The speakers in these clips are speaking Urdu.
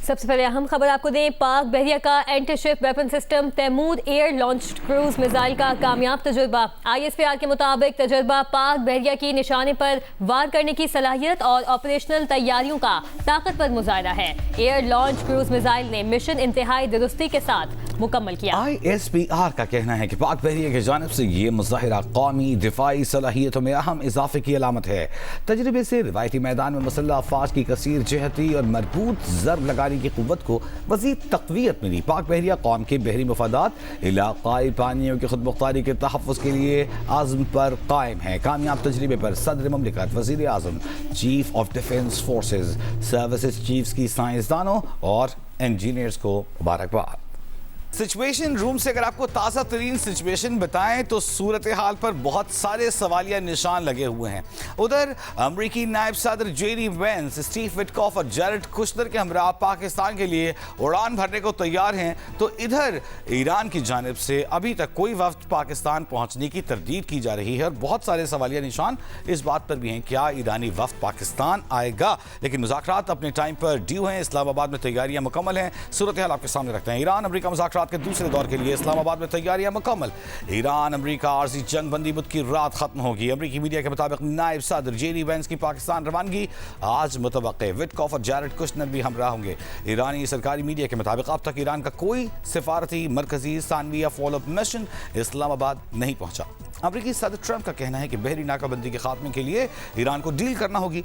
سب سے پہلے اہم خبر آپ کو دیں، پاک بحریہ کا اینٹی شپ ویپن سسٹم تیمود ایئر لانچڈ کروز میزائل کا کامیاب تجربہ۔ ISPR کے مطابق تجربہ پاک بحریہ کی نشانے پر وار کرنے کی صلاحیت اور آپریشنل تیاریوں کا طاقتور مظاہرہ ہے۔ ایئر لانچ کروز میزائل نے مشن انتہائی درستی کے ساتھ مکمل کیا۔ ISPR کا کہنا ہے کہ پاک بحریہ کی جانب سے یہ مظاہرہ قومی دفاعی صلاحیتوں میں اہم اضافے کی علامت ہے۔ تجربے سے روایتی میدان میں مسلح افواج کی کثیر جہتی اور مربوط ضرب لگانے کی قوت کو مزید تقویت ملی۔ پاک بحریہ قوم کے بحری مفادات، علاقائی پانیوں کی خود مختاری کے تحفظ کے لیے عزم پر قائم ہے۔ کامیاب تجربے پر صدر مملکت، وزیر اعظم، chief of defence forces, services chiefs کی سائنسدانوں اور انجینئرز کو مبارکباد۔ سچویشن روم سے اگر آپ کو تازہ ترین سچویشن بتائیں تو صورتحال پر بہت سارے سوالیہ نشان لگے ہوئے ہیں۔ ادھر امریکی نائب صدر جے ڈی وینس، اسٹیو وٹکاف اور جیرڈ کشنر کے ہمراہ پاکستان کے لیے اڑان بھرنے کو تیار ہیں، تو ادھر ایران کی جانب سے ابھی تک کوئی وفد پاکستان پہنچنے کی تردید کی جا رہی ہے اور بہت سارے سوالیہ نشان اس بات پر بھی ہیں کیا ایرانی وفد پاکستان آئے گا، لیکن مذاکرات اپنے ٹائم پر ڈیو ہیں۔ اسلام آباد میں تیاریاں مکمل ہیں۔ صورتحال آپ کے سامنے رکھتے ہیں۔ ایران امریکہ مذاکرات کے دوسرے دور کے لیے اسلام آباد میں تیاریاں مکمل۔ ایران امریکہ عارضی جنگ بندی بدھ کی رات ختم ہوگی۔ امریکی میڈیا کے مطابق نائب صدر جے ڈی وینس کی پاکستان روانگی آج متوقع۔ وٹکاف اور جیرڈ کشنر بھی ہمراہ ہوں گے۔ ایرانی سرکاری میڈیا کے مطابق اب تک ایران کا کوئی سفارتی، مرکزی، ثانوی یا فالو اپ مشن اسلام آباد نہیں پہنچا۔ امریکی صدر ٹرمپ کا کہنا ہے کہ بحری ناکہ بندی کے خاتمے کے لیے ایران کو ڈیل کرنا ہوگی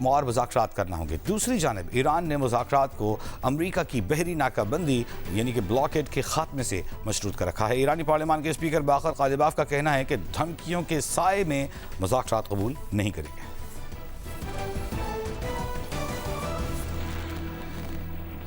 اور مذاکرات کرنا ہوں گے۔ دوسری جانب ایران نے مذاکرات کو امریکہ کی بحری ناکہ بندی یعنی کہ بلاکیڈ کے خاتمے سے مشروط کر رکھا ہے۔ ایرانی پارلیمان کے اسپیکر باقر قالباف کا کہنا ہے کہ دھمکیوں کے سائے میں مذاکرات قبول نہیں کریں گے۔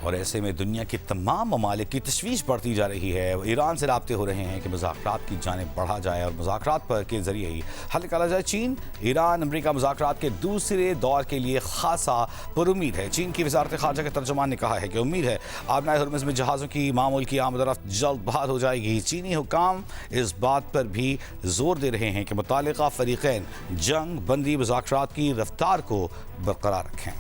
اور ایسے میں دنیا کے تمام ممالک کی تشویش بڑھتی جا رہی ہے۔ ایران سے رابطے ہو رہے ہیں کہ مذاکرات کی جانب بڑھا جائے اور مذاکرات پر کے ذریعے ہی حل نکالا جائے۔ چین ایران امریکہ مذاکرات کے دوسرے دور کے لیے خاصا پر امید ہے۔ چین کی وزارت خارجہ کے ترجمان نے کہا ہے کہ امید ہے آبنائے ہرمز میں جہازوں کی معمول کی آمد و رفت جلد بحال ہو جائے گی۔ چینی حکام اس بات پر بھی زور دے رہے ہیں کہ متعلقہ فریقین جنگ بندی مذاکرات کی رفتار کو برقرار رکھیں۔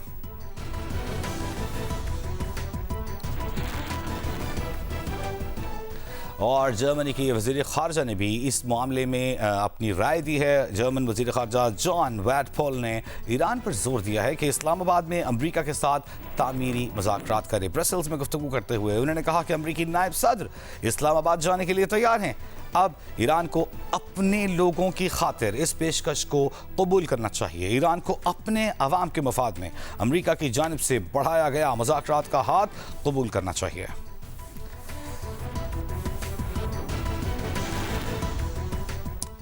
اور جرمنی کی وزیر خارجہ نے بھی اس معاملے میں اپنی رائے دی ہے۔ جرمن وزیر خارجہ جان ویڈپول نے ایران پر زور دیا ہے کہ اسلام آباد میں امریکہ کے ساتھ تعمیری مذاکرات کرے۔ برسلز میں گفتگو کرتے ہوئے انہوں نے کہا کہ امریکی نائب صدر اسلام آباد جانے کے لیے تیار ہیں۔ اب ایران کو اپنے لوگوں کی خاطر اس پیشکش کو قبول کرنا چاہیے۔ ایران کو اپنے عوام کے مفاد میں امریکہ کی جانب سے بڑھایا گیا مذاکرات کا ہاتھ قبول کرنا چاہیے۔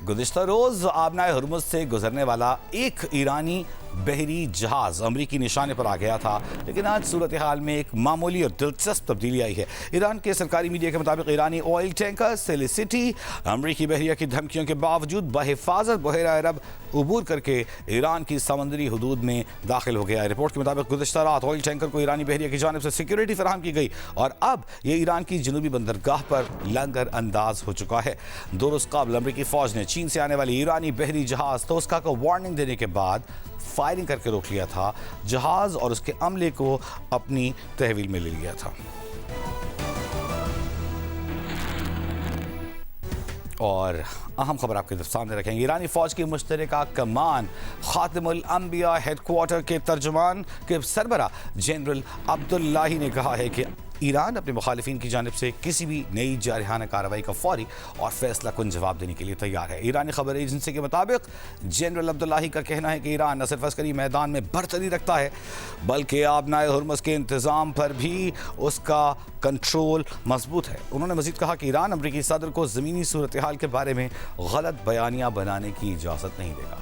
گزشتہ روز آبنائے ہرمز سے گزرنے والا ایک ایرانی بحری جہاز امریکی نشانے پر آ گیا تھا، لیکن آج صورتحال میں ایک معمولی اور دلچسپ تبدیلی آئی ہے۔ ایران کے سرکاری میڈیا کے مطابق ایرانی آئل ٹینکر سیلیسٹی امریکی بحریہ کی دھمکیوں کے باوجود بحفاظت بحیرہ عرب عبور کر کے ایران کی سمندری حدود میں داخل ہو گیا ہے۔ رپورٹ کے مطابق گزشتہ رات آئل ٹینکر کو ایرانی بحریہ کی جانب سے سیکیورٹی فراہم کی گئی اور اب یہ ایران کی جنوبی بندرگاہ پر لنگر انداز ہو چکا ہے۔ 2 روز قبل امریکی فوج نے چین سے آنے والی ایرانی بحری جہاز توسکا کو وارننگ دینے کے بعد فائرنگ کر کے روک لیا تھا۔ جہاز اور اس کے عملے کو اپنی تحویل میں لے لیا تھا۔ اور اہم خبر آپ کے سامنے رکھیں گے۔ ایرانی فوج کی مشترکہ کمان خاتم الانبیاء ہیڈ کوارٹر کے ترجمان کے سربراہ جنرل عبداللہی نے کہا ہے کہ ایران اپنے مخالفین کی جانب سے کسی بھی نئی جارحانہ کارروائی کا فوری اور فیصلہ کن جواب دینے کے لیے تیار ہے۔ ایرانی خبر ایجنسی کے مطابق جنرل عبداللہی کا کہنا ہے کہ ایران نہ صرف عسکری میدان میں برتری رکھتا ہے بلکہ آبنائے ہرمز کے انتظام پر بھی اس کا کنٹرول مضبوط ہے۔ انہوں نے مزید کہا کہ ایران امریکی صدر کو زمینی صورتحال کے بارے میں غلط بیانیاں بنانے کی اجازت نہیں دے گا۔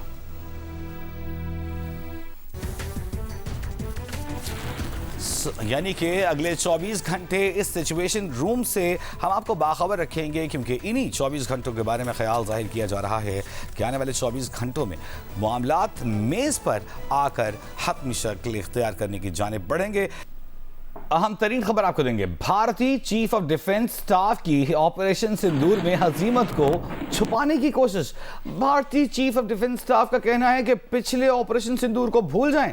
یعنی کہ اگلے 24 گھنٹے اس سچویشن روم سے ہم آپ کو باخبر رکھیں گے، کیونکہ انہی 24 گھنٹوں کے بارے میں خیال ظاہر کیا جا رہا ہے کہ آنے والے 24 گھنٹوں میں معاملات میز پر آ کر حتمی شکل اختیار کرنے کی جانب بڑھیں گے۔ اہم ترین خبر آپ کو دیں گے۔ بھارتی چیف آف ڈیفنس سٹاف کی آپریشن سندور میں ہزیمت کو چھپانے کی کوشش۔ بھارتی چیف آف ڈیفنس سٹاف کا کہنا ہے کہ پچھلے آپریشن سندور کو بھول جائیں،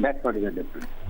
That's what is the difference.